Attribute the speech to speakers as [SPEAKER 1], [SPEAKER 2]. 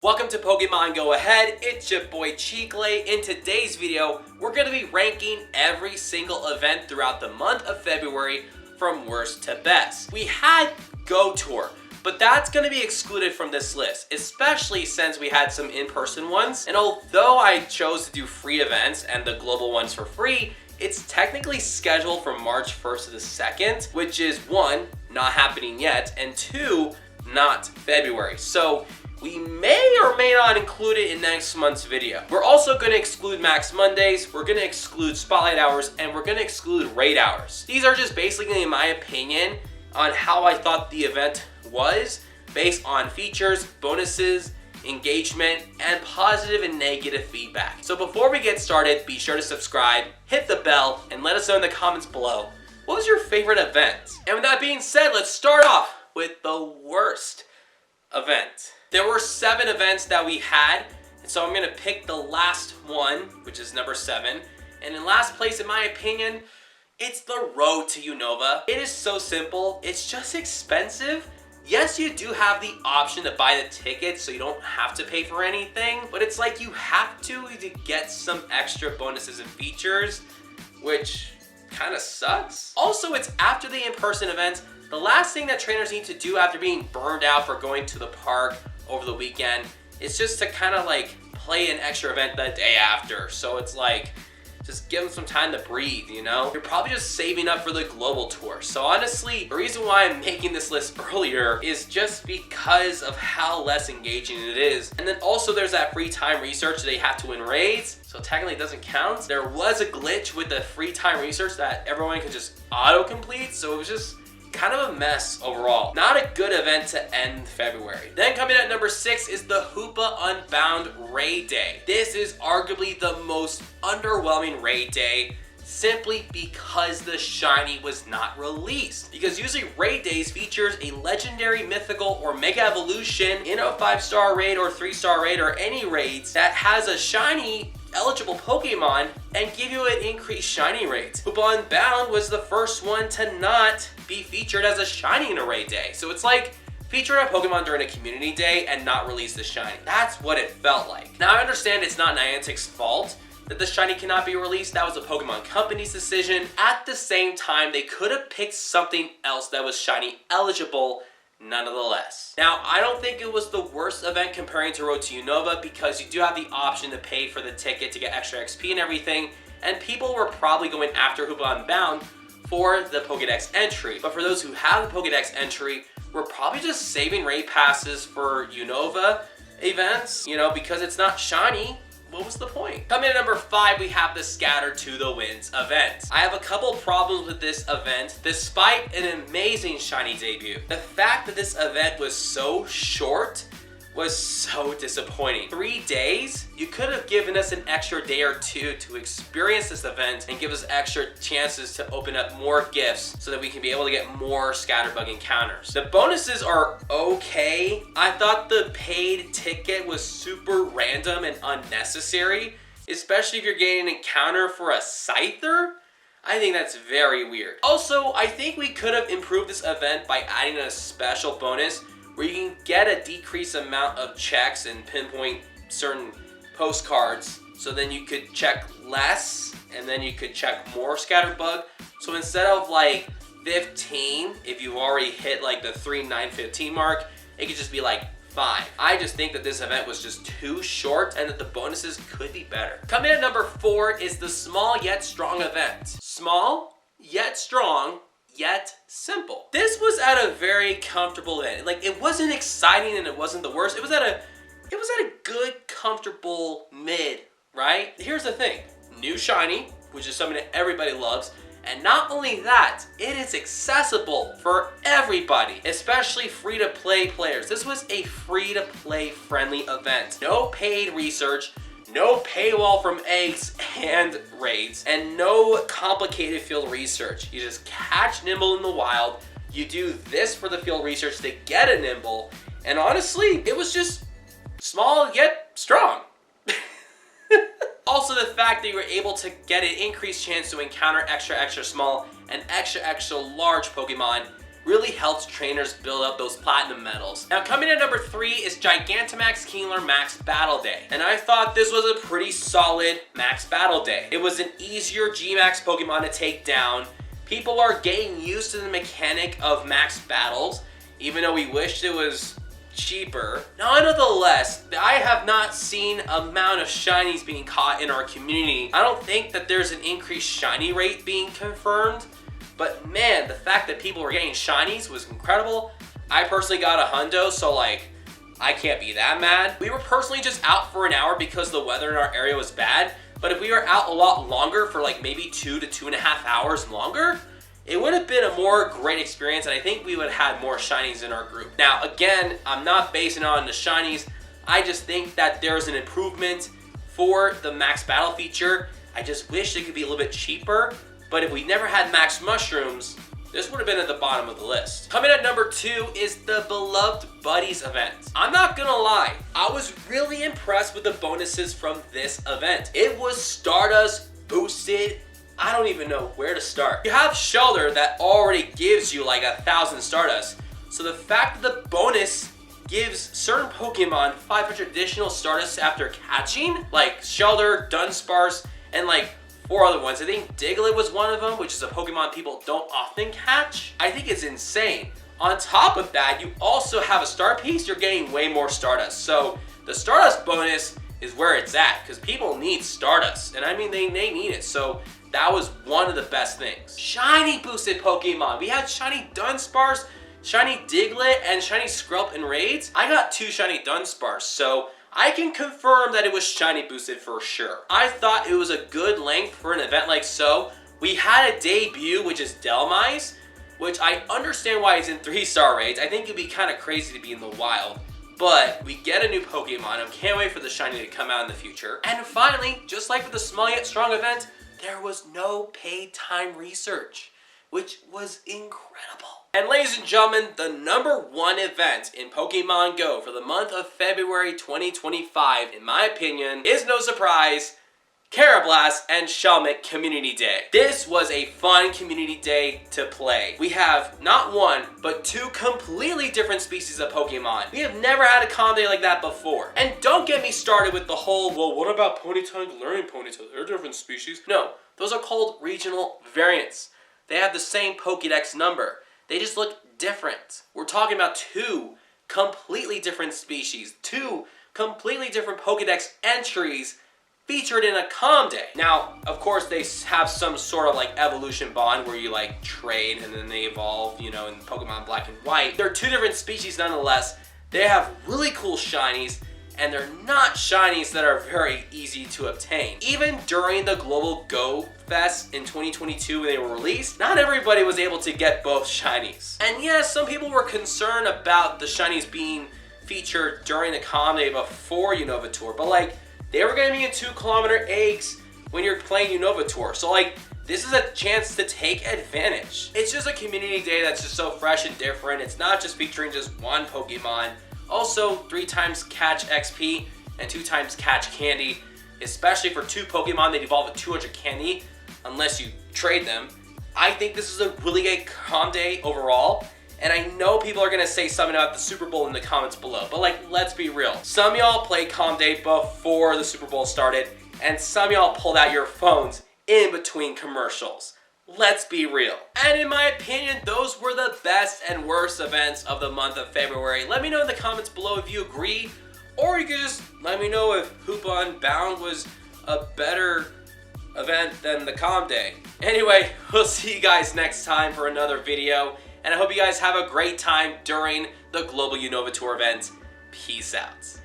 [SPEAKER 1] Welcome to Pokemon Go Ahead, it's your boy Cheeklay. In today's video, we're going to be ranking every single event throughout the month of February from worst to best. We had Go Tour, but that's going to be excluded from this list, especially since we had some in-person ones. And although I chose to do free events and the global ones for free, it's technically scheduled from March 1st to the 2nd, which is 1, not happening yet, and 2, not February. So we may or may not include it in next month's video. We're also going to exclude Max Mondays, we're going to exclude Spotlight Hours, and we're going to exclude Raid Hours. These are just basically, in my opinion, on how I thought the event was, based on features, bonuses, engagement, and positive and negative feedback. So before we get started, be sure to subscribe, hit the bell, and let us know in the comments below, what was your favorite event? And with that being said, let's start off with the worst event. There were 7 events that we had, and so I'm gonna pick the last one, which is number 7. And in last place, in my opinion, it's the Road to Unova. It is so simple, it's just expensive. Yes, you do have the option to buy the tickets so you don't have to pay for anything, but it's like you have to get some extra bonuses and features, which kind of sucks. Also, it's after the in-person events. The last thing that trainers need to do after being burned out for going to the park over the weekend is just to kind of like play an extra event the day after. So it's like, just give them some time to breathe, you know? You're probably just saving up for the global tour. So honestly, the reason why I'm making this list earlier is just because of how less engaging it is. And then also there's that free time research they have to win raids, so technically it doesn't count. There was a glitch with the free time research that everyone could just auto-complete, so it was just kind of a mess overall. Not a good event to end February. Then coming at number 6 is the Hoopa Unbound Raid Day. This is arguably the most underwhelming raid day, simply because the shiny was not released. Because usually raid days features a legendary, mythical, or mega evolution in a 5-star raid or 3-star raid or any raids that has a shiny eligible Pokemon and give you an increased shiny rate. Hoopa Unbound was the first one to not be featured as a shiny in a raid day. So it's like featuring a Pokemon during a community day and not release the shiny. That's what it felt like. Now I understand it's not Niantic's fault that the shiny cannot be released. That was the Pokemon Company's decision. At the same time, they could have picked something else that was shiny eligible nonetheless. Now, I don't think it was the worst event comparing to Road to Unova, because you do have the option to pay for the ticket to get extra XP and everything, and people were probably going after Hoopa Unbound for the Pokédex entry. But for those who have the Pokédex entry, we're probably just saving raid passes for Unova events, you know, because it's not shiny. What was the point? Coming at number 5, we have the Scatter to the Winds event. I have a couple problems with this event, despite an amazing shiny debut. The fact that this event was so short was so disappointing. 3 days? You could have given us an extra day or 2 to experience this event and give us extra chances to open up more gifts so that we can be able to get more Scatterbug encounters. The bonuses are okay. I thought the paid ticket was super random and unnecessary, especially if you're getting an encounter for a Scyther. I think that's very weird. Also, I think we could have improved this event by adding a special bonus where you can get a decreased amount of checks and pinpoint certain postcards, so then you could check less and then you could check more Scatterbug. So instead of like 15, if you've already hit like the 3-9-15 mark, it could just be like 5. I just think that this event was just too short and that the bonuses could be better. Coming at number 4 is the Small Yet Strong event. Small yet strong yet simple. This was at a very comfortable end. Like, it wasn't exciting and it wasn't the worst. It was at a good, comfortable mid, right? Here's the thing. New shiny, which is something that everybody loves. And not only that, it is accessible for everybody, especially free-to-play players. This was a free-to-play friendly event. No paid research, no paywall from eggs and raids, and no complicated field research. You just catch Nimble in the wild, you do this for the field research to get a Nimble, and honestly, it was just small yet strong. Also, the fact that you were able to get an increased chance to encounter extra small and extra large Pokemon really helps trainers build up those platinum medals. Now coming in number 3 is Gigantamax Kingler Max Battle Day. And I thought this was a pretty solid Max Battle Day. It was an easier G-Max Pokemon to take down. People are getting used to the mechanic of max battles, even though we wished it was cheaper. Nonetheless, I have not seen amount of shinies being caught in our community. I don't think that there's an increased shiny rate being confirmed, but man, the fact that people were getting shinies was incredible. I personally got a hundo, so like, I can't be that mad. We were personally just out for an hour because the weather in our area was bad, but if we were out a lot longer for like maybe 2 to 2.5 hours longer, it would have been a more great experience, and I think we would have had more shinies in our group. Now, again, I'm not basing it on the shinies. I just think that there's an improvement for the max battle feature. I just wish it could be a little bit cheaper, but if we never had max mushrooms, this would have been at the bottom of the list. Coming at number 2 is the Beloved Buddies event. I'm not gonna lie, I was really impressed with the bonuses from this event. It was Stardust boosted. I don't even know where to start. You have Shelter that already gives you like 1,000 Stardust. So the fact that the bonus gives certain Pokemon 500 additional Stardust after catching, like Shelter, Dunsparce, and like 4 other ones. I think Diglett was one of them, which is a Pokemon people don't often catch. I think it's insane. On top of that, you also have a star piece, you're getting way more Stardust. So the Stardust bonus is where it's at, because people need Stardust. And I mean, they need it. So that was one of the best things. Shiny boosted Pokemon. We had Shiny Dunsparce, Shiny Diglett, and Shiny Skrelp in raids. I got 2 Shiny Dunsparce, so I can confirm that it was shiny boosted for sure. I thought it was a good length for an event like so. We had a debut, which is Delmise, which I understand why it's in 3-star raids. I think it'd be kind of crazy to be in the wild. But we get a new Pokemon. I can't wait for the shiny to come out in the future. And finally, just like with the Small Yet Strong event, there was no paid time research, which was incredible. And ladies and gentlemen, the number 1 event in Pokemon GO for the month of February 2025, in my opinion, is no surprise, Carablast and Shelmet Community Day. This was a fun community day to play. We have not 1, but 2 completely different species of Pokemon. We have never had a comm day like that before. And don't get me started with the whole, well, what about Ponyta and Galarian Ponyta? They're different species. No, those are called regional variants. They have the same Pokédex number. They just look different. We're talking about 2 completely different species, 2 completely different Pokédex entries featured in a comm day. Now, of course, they have some sort of like evolution bond where you like trade and then they evolve, you know, in Pokemon Black and White. They're 2 different species nonetheless. They have really cool shinies, and they're not shinies that are very easy to obtain. Even during the Global Go Fest in 2022 when they were released, not everybody was able to get both shinies. And yes, some people were concerned about the shinies being featured during the comm day before Unova Tour, but like, they were gonna be in 2-kilometer eggs when you're playing Unova Tour. So like, this is a chance to take advantage. It's just a community day that's just so fresh and different. It's not just featuring just 1 Pokemon. Also, 3 times catch XP and 2 times catch candy, especially for 2 Pokemon that evolve with 200 candy, unless you trade them. I think this is a really good comm day overall, and I know people are gonna say something about the Super Bowl in the comments below, but like, let's be real. Some of y'all played comm day before the Super Bowl started, and some of y'all pulled out your phones in between commercials. Let's be real. And in my opinion, those were the best and worst events of the month of February. Let me know in the comments below if you agree, or you can just let me know if Hoopa Unbound was a better event than the comm day. Anyway, we'll see you guys next time for another video, and I hope you guys have a great time during the Global Unova Tour event. Peace out.